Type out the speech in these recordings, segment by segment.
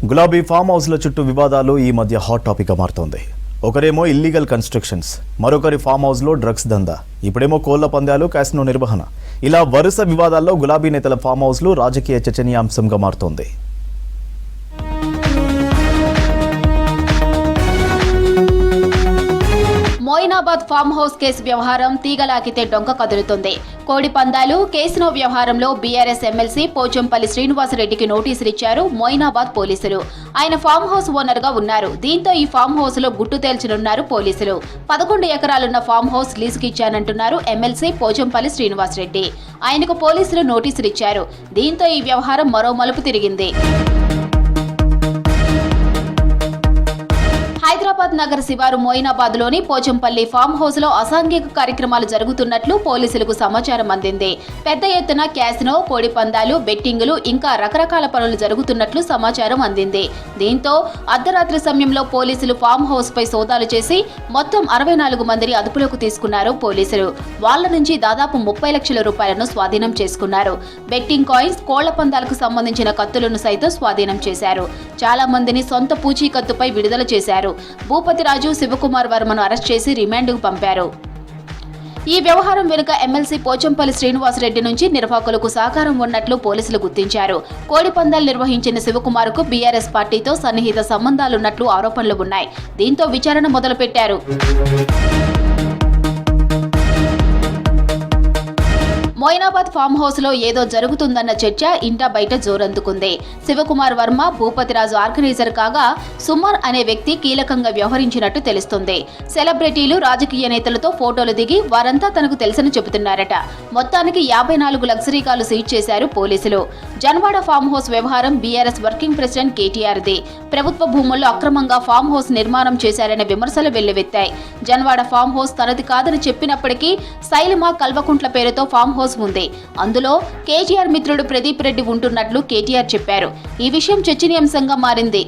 గులాబీ ఫామ్ హౌస్ల చుట్టూ వివాదాలు ఈ మధ్య హాట్ టాపిక్గా మారుతోంది. ఒకరేమో ఇల్లీగల్ కన్స్ట్రక్షన్స్, మరొకరి ఫామ్ హౌస్లో డ్రగ్స్ దందా, ఇప్పుడేమో కోళ్ల పందాలు, క్యాసినో నిర్వహణ. ఇలా వరుస వివాదాల్లో గులాబీ నేతల ఫామ్ హౌస్లు రాజకీయ చర్చనీయాంశంగా మారుతోంది. మోయినాబాద్ ఫామ్ హౌస్ కేసు వ్యవహారం తీగలాకితే డొంక కదులుతుంది. కోడి పందాలు, కేసినో వ్యవహారంలో బీఆర్ఎస్ ఎమ్మెల్సీ పోచంపల్లి శ్రీనివాసరెడ్డికి నోటీసులు ఇచ్చారు మోయినాబాద్ పోలీసులు. ఆయన ఫామ్ హౌస్ ఓనర్ గా ఉన్నారు. దీంతో ఈ ఫామ్ హౌస్ లో గుట్టు తేల్చనున్నారు పోలీసులు. 11 ఎకరాలున్న ఫామ్ హౌస్ లీజుకి ఇచ్చానంటున్నారు ఎమ్మెల్సీ పోచంపల్లి శ్రీనివాసరెడ్డి. ఆయనకు పోలీసులు నోటీసులు ఇచ్చారు. దీంతో ఈ వ్యవహారం మరో మలుపు తిరిగింది. హైదరాబాద్ నగర శివారు మోయినాబాద్ లోని పోచంపల్లి ఫామ్ హౌస్ లో అసాంఘిక కార్యక్రమాలు జరుగుతున్నట్లు పోలీసులకు సమాచారం అందింది. పెద్ద ఎత్తున క్యాసినో, కోడి పందాలు, బెట్టింగులు ఇంకా రకరకాల పనులు జరుగుతున్నట్లు సమాచారం అందింది. దీంతో అర్ధరాత్రి సమయంలో పోలీసులు ఫామ్ హౌస్ పై సోదాలు చేసి మొత్తం 64 మందిని అదుపులోకి తీసుకున్నారు పోలీసులు. వాళ్ల నుంచి దాదాపు 30 లక్షల రూపాయలను స్వాధీనం చేసుకున్నారు. బెట్టింగ్ కాయిన్స్, కోళ్ల పందాలకు సంబంధించిన కత్తులను సైతం స్వాధీనం చేశారు. చాలా మందిని సొంత పూచీకత్తుపై విడుదల చేశారు. భూపతిరాజు, శివకుమార్ వర్మను అరెస్ట్ చేసి రిమాండ్కు పంపారు. ఈ వ్యవహారం వెనుక ఎమ్మెల్సీ పోచంపల్లి శ్రీనివాసరెడ్డి నుంచి నిర్వాహకులకు సహకారం ఉన్నట్లు పోలీసులు గుర్తించారు. కోడి పందాలు నిర్వహించిన శివకుమార్కు బీఆర్ఎస్ పార్టీతో సన్నిహిత సంబంధాలున్నట్లు ఆరోపణలు ఉన్నాయి. దీంతో విచారణ మొదలుపెట్టారు. మోయినాబాద్ ఫామ్ హౌస్ లో ఏదో జరుగుతుందన్న చర్చ ఇంటా బయట జోరందుకుంది. శివకుమార్ వర్మ భూపతిరాజు ఆర్గనైజర్ కాగా సుమన్ అనే వ్యక్తి కీలకంగా వ్యవహరించినట్టు తెలుస్తుంది. సెలబ్రిటీలు, రాజకీయ నేతలతో ఫోటోలు దిగి వారంతా తనకు తెలుసని చెబుతున్నారట. మొత్తానికి 54 లగ్జరీ కార్లు సీజ్ చేశారు పోలీసులు. జన్వాడ ఫామ్ హౌస్ వ్యవహారం బీఆర్ఎస్ వర్కింగ్ ప్రెసిడెంట్ కేటీఆర్ది. ప్రభుత్వ భూముల్లో అక్రమంగా ఫామ్ హౌస్ నిర్మాణం చేశారనే విమర్శలు వెల్లువెత్తాయి. జన్వాడ ఫామ్ హౌస్ తనది కాదని చెప్పినప్పటికీ శైలమ కల్వకుంట్ల పేరుతో ఫామ్ హౌస్ ఉంది. అందులో కేటీఆర్ మిత్రుడు ప్రదీప్ రెడ్డి ఉంటున్నట్లు కేటీఆర్ చెప్పారు. ఈ విషయం చర్చనీయాంశంగా మారింది.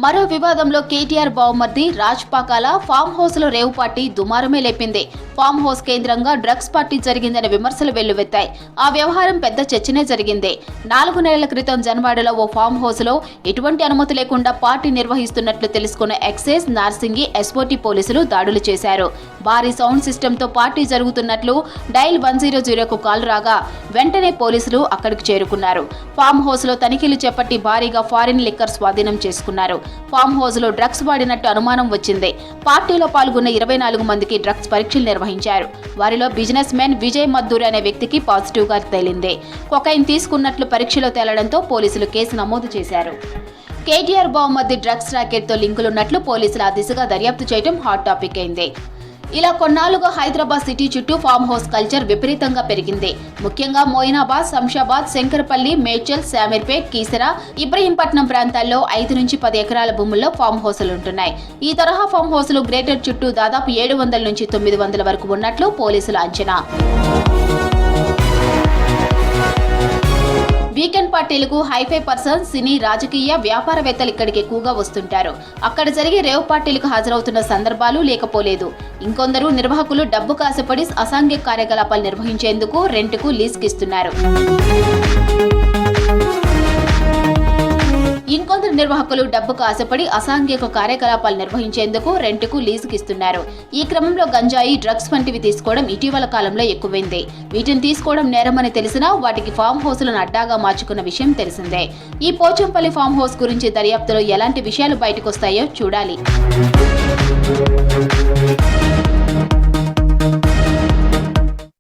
మరో వివాదంలో కేటీఆర్ బావమర్ది రాజ్ పాకాల ఫామ్ హౌస్ లో రేవు పార్టీ దుమారమే లేపింది. ఫామ్ హౌస్ కేంద్రంగా డ్రగ్స్ పార్టీ జరిగిందనే విమర్శలు వెల్లువెత్తాయి. ఆ వ్యవహారం పెద్ద చర్చనే జరిగింది. 4 నెలల క్రితం జన్వాడలో ఓ ఫామ్ హౌస్ లో ఎటువంటి అనుమతి లేకుండా పార్టీ నిర్వహిస్తున్నట్లు తెలుసుకున్న ఎక్సైజ్, నార్సింగి, ఎస్ఓటీ పోలీసులు దాడులు చేశారు. భారీ సౌండ్ సిస్టమ్ తో పార్టీ జరుగుతున్నట్లు డైల్ 100కు కాల్ రాగా వెంటనే పోలీసులు అక్కడికి చేరుకున్నారు. ఫామ్ హౌస్ లో తనిఖీలు చేపట్టి భారీగా ఫారిన్ లిక్కర్ స్వాధీనం చేసుకున్నారు. ఫామ్ హౌస్ లో డ్రగ్స్ వాడినట్టు అనుమానం వచ్చింది. పార్టీలో పాల్గొన్న 24 మందికి డ్రగ్స్ పరీక్షలు నిర్వహించారు. వారిలో బిజినెస్ మ్యాన్ విజయ్ మద్దూరి అనే వ్యక్తికి పాజిటివ్ గా తేలింది. కొకైన్ తీసుకున్నట్లు పరీక్షలో తేలడంతో పోలీసులు కేసు నమోదు చేశారు. కేటీఆర్ బావమర్ది డ్రగ్స్ ర్యాకెట్ తో లింకులున్నట్లు పోలీసులు ఆ దిశగా దర్యాప్తు చేయడం హాట్ టాపిక్ అయింది. ఇలా కొన్నాళ్లుగా హైదరాబాద్ సిటీ చుట్టూ ఫామ్ హౌస్ కల్చర్ విపరీతంగా పెరిగింది. ముఖ్యంగా మోయినాబాద్, శంషాబాద్, శంకరపల్లి, మేడ్చల్, శామీర్పేట్, కీసరా, ఇబ్రహీంపట్నం ప్రాంతాల్లో 5 నుంచి 10 ఎకరాల భూముల్లో ఫామ్ హౌస్లు ఉంటున్నాయి. ఈ తరహా ఫామ్ హౌస్లు గ్రేటర్ చుట్టూ దాదాపు 700 నుంచి 900 వరకు ఉన్నట్లు పోలీసుల అంచనా. వీకెండ్ పార్టీలకు హైఫై పర్సన్స్, సినీ, రాజకీయ, వ్యాపారవేత్తలు ఇక్కడికి ఎక్కువగా వస్తుంటారు. అక్కడ జరిగే రేవ్ పార్టీలకు హాజరవుతున్న సందర్భాలు లేకపోలేదు. ఇంకొందరు నిర్వాహకులు డబ్బు కాసపడి అసాంఘిక కార్యకలాపాలు నిర్వహించేందుకు రెంట్కు లీజుకిస్తున్నారు. ఇంకొందరు నిర్వాహకులు డబ్బుకు ఆశపడి అసాంఘిక కార్యకలాపాలు నిర్వహించేందుకు రెంట్కు లీజుకిస్తున్నారు. ఈ క్రమంలో గంజాయి, డ్రగ్స్ వంటివి తీసుకోవడం ఇటీవల కాలంలో ఎక్కువైంది. వీటిని తీసుకోవడం నేరమని తెలిసినా వాటికి ఫామ్ హౌస్లను అడ్డాగా మార్చుకున్న విషయం తెలిసిందే. ఈ పోచంపల్లి ఫామ్ హౌస్ గురించి దర్యాప్తులో ఎలాంటి విషయాలు బయటకొస్తాయో చూడాలి.